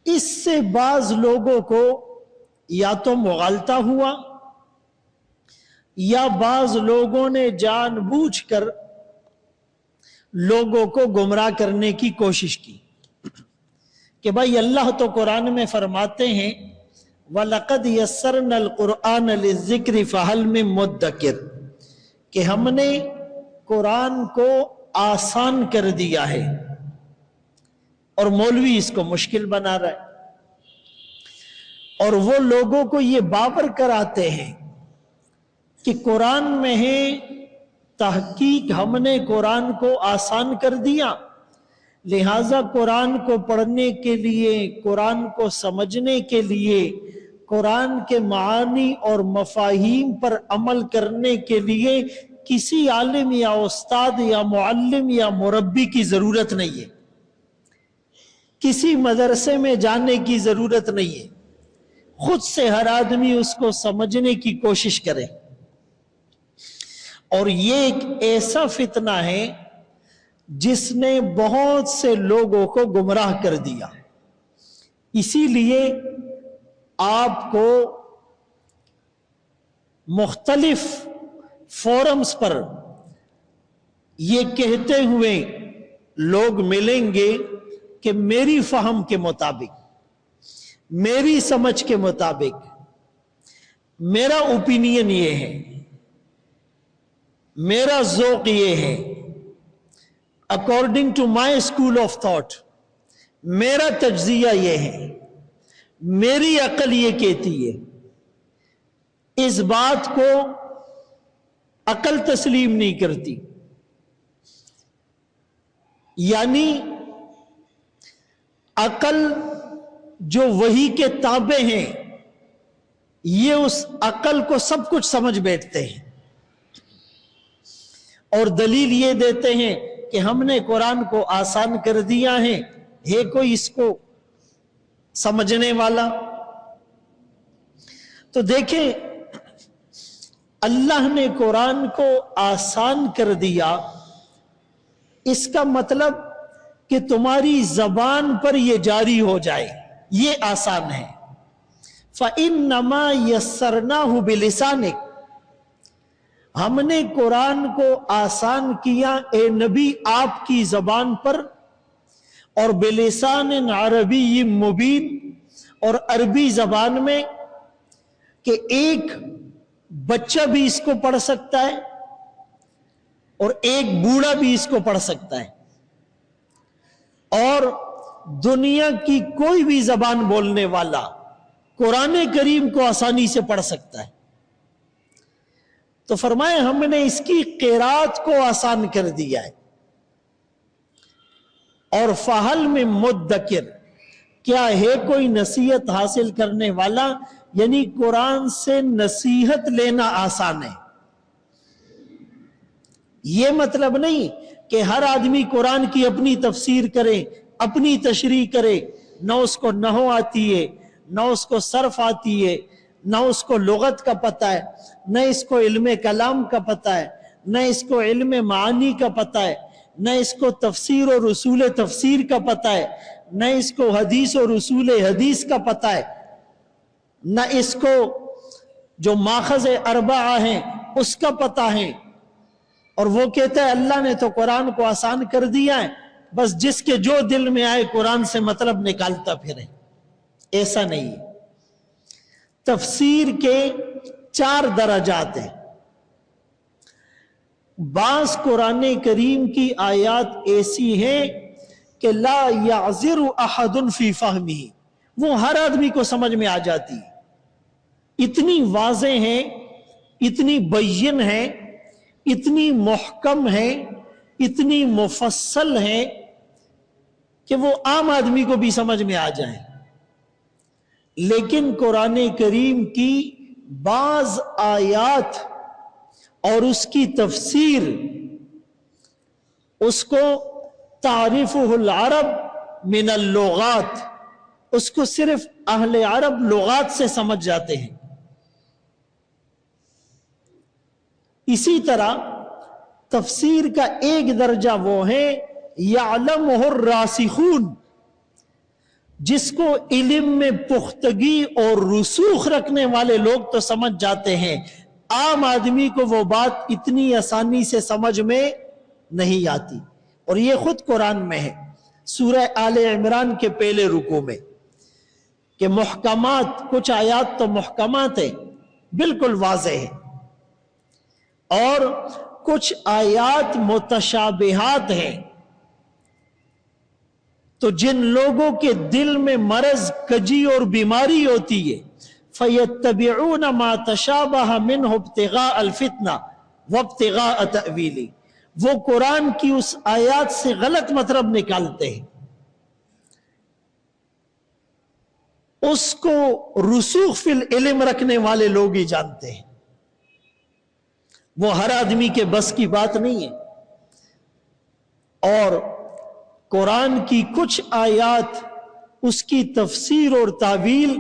اس سے بعض لوگوں کو یا تو مغالطہ ہوا یا بعض لوگوں نے جان بوجھ کر لوگوں کو گمراہ کرنے کی کوشش کی کہ بھائی اللہ تو قرآن میں فرماتے ہیں وَلَقَدْ يَسَّرْنَا الْقُرْآنَ لِلذِّكْرِ فَهَلْ مِن مُدَّكِرٍ کہ ہم نے قرآن کو آسان کر دیا ہے، اور مولوی اس کو مشکل بنا رہا ہے، اور وہ لوگوں کو یہ باور کراتے ہیں کہ قرآن میں ہے تحقیق ہم نے قرآن کو آسان کر دیا، لہذا قرآن کو پڑھنے کے لیے، قرآن کو سمجھنے کے لیے، قرآن کے معانی اور مفاہیم پر عمل کرنے کے لیے کسی عالم یا استاد یا معلم یا مربی کی ضرورت نہیں ہے، کسی مدرسے میں جانے کی ضرورت نہیں ہے، خود سے ہر آدمی اس کو سمجھنے کی کوشش کرے۔ اور یہ ایک ایسا فتنہ ہے جس نے بہت سے لوگوں کو گمراہ کر دیا۔ اسی لیے آپ کو مختلف فورمز پر یہ کہتے ہوئے لوگ ملیں گے کہ میری فہم کے مطابق، میری سمجھ کے مطابق، میرا اوپینین یہ ہے، میرا ذوق یہ ہے، according to my school of thought, میرا تجزیہ یہ ہے، میری عقل یہ کہتی ہے۔ اس بات کو عقل تسلیم نہیں کرتی، یعنی عقل جو وحی کے تابع ہیں یہ اس عقل کو سب کچھ سمجھ بیٹھتے ہیں اور دلیل یہ دیتے ہیں کہ ہم نے قرآن کو آسان کر دیا ہے کوئی اس کو سمجھنے والا؟ تو دیکھیں، اللہ نے قرآن کو آسان کر دیا، اس کا مطلب کہ تمہاری زبان پر یہ جاری ہو جائے، یہ آسان ہے۔ فَإِنَّمَا يَسَّرْنَاهُ بِلِسَانِكَ، ہم نے قرآن کو آسان کیا اے نبی آپ کی زبان پر، اور بِلِسَانٍ عَرَبِيٍّ مُبِينٍ، اور عربی زبان میں کہ ایک بچہ بھی اس کو پڑھ سکتا ہے اور ایک بوڑھا بھی اس کو پڑھ سکتا ہے، اور دنیا کی کوئی بھی زبان بولنے والا قرآن کریم کو آسانی سے پڑھ سکتا ہے۔ تو فرمایا ہم نے اس کی قرات کو آسان کر دیا ہے۔ اور فَهَلْ مِن مُدَّكِرٍ، کیا ہے کوئی نصیحت حاصل کرنے والا؟ یعنی قرآن سے نصیحت لینا آسان ہے۔ یہ مطلب نہیں کہ ہر آدمی قرآن کی اپنی تفسیر کرے، اپنی تشریح کرے، نہ اس کو نحو آتی ہے، نہ اس کو صرف آتی ہے، نہ اس کو لغت کا پتہ ہے، نہ اس کو علم کلام کا پتہ ہے، نہ اس کو علم معانی کا پتہ ہے، نہ اس کو تفسیر اور اصول تفسیر کا پتہ ہے، نہ اس کو حدیث اور اصول حدیث کا پتہ ہے، نہ اس کو جو ماخذ اربعہ ہیں اس کا پتہ ہے، اور وہ کہتا ہے اللہ نے تو قرآن کو آسان کر دیا ہے، بس جس کے جو دل میں آئے قرآن سے مطلب نکالتا پھرے۔ ایسا نہیں ہے۔ تفسیر کے 4 درجات ہیں۔ بعض قرآن کریم کی آیات ایسی ہیں کہ لا یعذر احد فی فہمہ، وہ ہر آدمی کو سمجھ میں آ جاتی ہے، اتنی واضح ہیں، اتنی بین ہیں، اتنی محکم ہیں، اتنی مفصل ہیں کہ وہ عام آدمی کو بھی سمجھ میں آ جائیں۔ لیکن قرآن کریم کی بعض آیات اور اس کی تفسیر، اس کو تعریفہ العرب من اللغات، اس کو صرف اہل عرب لغات سے سمجھ جاتے ہیں۔ اسی طرح تفسیر کا ایک درجہ وہ ہے یعلمہ الراسخون، جس کو علم میں پختگی اور رسوخ رکھنے والے لوگ تو سمجھ جاتے ہیں، عام آدمی کو وہ بات اتنی آسانی سے سمجھ میں نہیں آتی۔ اور یہ خود قرآن میں ہے، سورہ آل عمران کے پہلے رکوع میں، کہ محکمات، کچھ آیات تو محکمات ہیں، بالکل واضح ہے، اور کچھ آیات متشابہات ہیں۔ تو جن لوگوں کے دل میں مرض، کجی اور بیماری ہوتی ہے، فَيَتَّبِعُونَ مَا تَشَابَهَ مِنْهُ ابْتِغَاءَ الْفِتْنَةِ وَابْتِغَاءَ تَأْوِيلِهِ، وہ قرآن کی اس آیات سے غلط مطلب نکالتے ہیں، اس کو رسوخ فی العلم رکھنے والے لوگ ہی جانتے ہیں، وہ ہر آدمی کے بس کی بات نہیں ہے۔ اور قرآن کی کچھ آیات، اس کی تفسیر اور تعویل،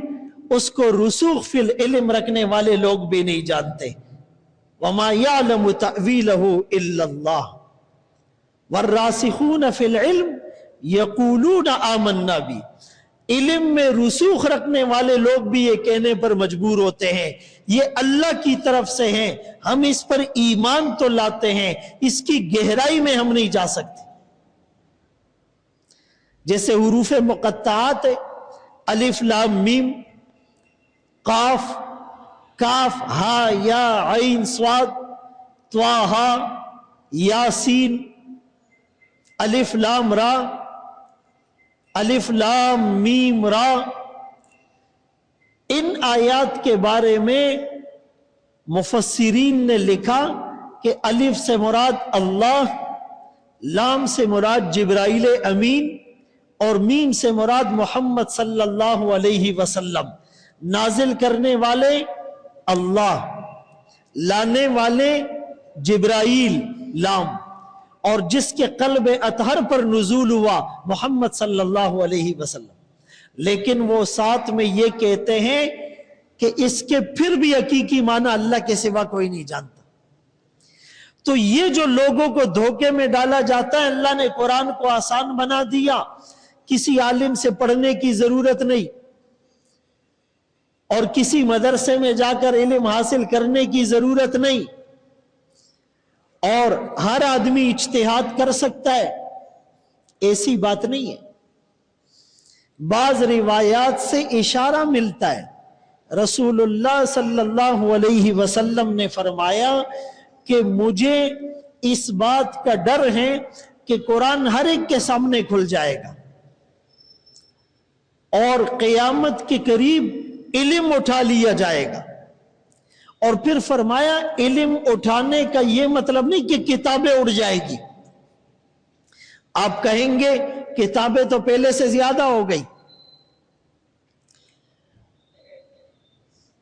اس کو رسوخ فی العلم رکھنے والے لوگ بھی نہیں جانتے۔ وَمَا يَعْلَمُ تَأْوِيلَهُ إِلَّا اللَّهُ وَالرَّاسِخُونَ فِي الْعِلْمِ يَقُولُونَ آمَنَّا بِهِ، علم میں رسوخ رکھنے والے لوگ بھی یہ کہنے پر مجبور ہوتے ہیں یہ اللہ کی طرف سے ہیں، ہم اس پر ایمان تو لاتے ہیں، اس کی گہرائی میں ہم نہیں جا سکتے۔ جیسے حروف مقطعات، الف لام میم، قاف، کاف، ہا یا عین صاد، طٰہٰ، یاسین، الف لام را، الف لام میم را، ان آیات کے بارے میں مفسرین نے لکھا کہ الف سے مراد اللہ، لام سے مراد جبرائیل امین، اور میم سے مراد محمد صلی اللہ علیہ وسلم۔ نازل کرنے والے اللہ، لانے والے جبرائیل لام، اور جس کے قلب اطہر پر نزول ہوا محمد صلی اللہ علیہ وسلم۔ لیکن وہ ساتھ میں یہ کہتے ہیں کہ اس کے پھر بھی حقیقی معنی اللہ کے سوا کوئی نہیں جانتا۔ تو یہ جو لوگوں کو دھوکے میں ڈالا جاتا ہے، اللہ نے قرآن کو آسان بنا دیا، کسی عالم سے پڑھنے کی ضرورت نہیں، اور کسی مدرسے میں جا کر علم حاصل کرنے کی ضرورت نہیں، اور ہر آدمی اجتہاد کر سکتا ہے، ایسی بات نہیں ہے۔ بعض روایات سے اشارہ ملتا ہے، رسول اللہ صلی اللہ علیہ وسلم نے فرمایا کہ مجھے اس بات کا ڈر ہے کہ قرآن ہر ایک کے سامنے کھل جائے گا، اور قیامت کے قریب علم اٹھا لیا جائے گا۔ اور پھر فرمایا علم اٹھانے کا یہ مطلب نہیں کہ کتابیں اڑ جائے گی۔ آپ کہیں گے کتابیں تو پہلے سے زیادہ ہو گئی،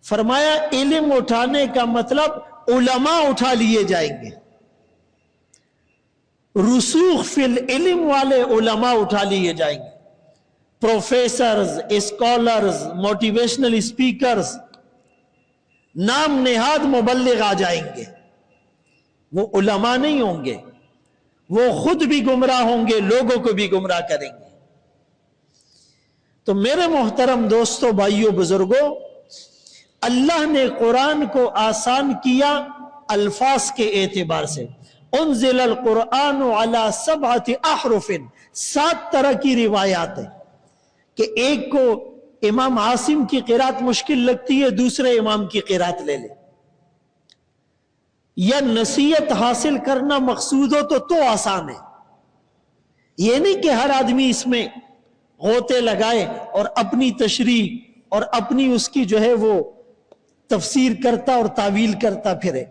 فرمایا علم اٹھانے کا مطلب علماء اٹھا لیے جائیں گے، رسوخ فی العلم والے علماء اٹھا لیے جائیں گے، پروفیسرز، اسکالرز، موٹیویشنل اسپیکرز، نام نہاد مبلغ آ جائیں گے۔ وہ علماء نہیں ہوں گے، وہ خود بھی گمراہ ہوں گے، لوگوں کو بھی گمراہ کریں گے۔ تو میرے محترم دوستو، بھائیو، بزرگوں، اللہ نے قرآن کو آسان کیا الفاظ کے اعتبار سے۔ انزل القرآن علی 7 احرف، 7 طرح کی روایات ہیں کہ ایک کو امام عاصم کی قرات مشکل لگتی ہے، دوسرے امام کی قرات لے لے، یا نصیحت حاصل کرنا مقصود ہو تو آسان ہے۔ یہ نہیں کہ ہر آدمی اس میں غوطے لگائے اور اپنی تشریح اور اپنی اس کی جو ہے وہ تفسیر کرتا اور تعویل کرتا پھرے۔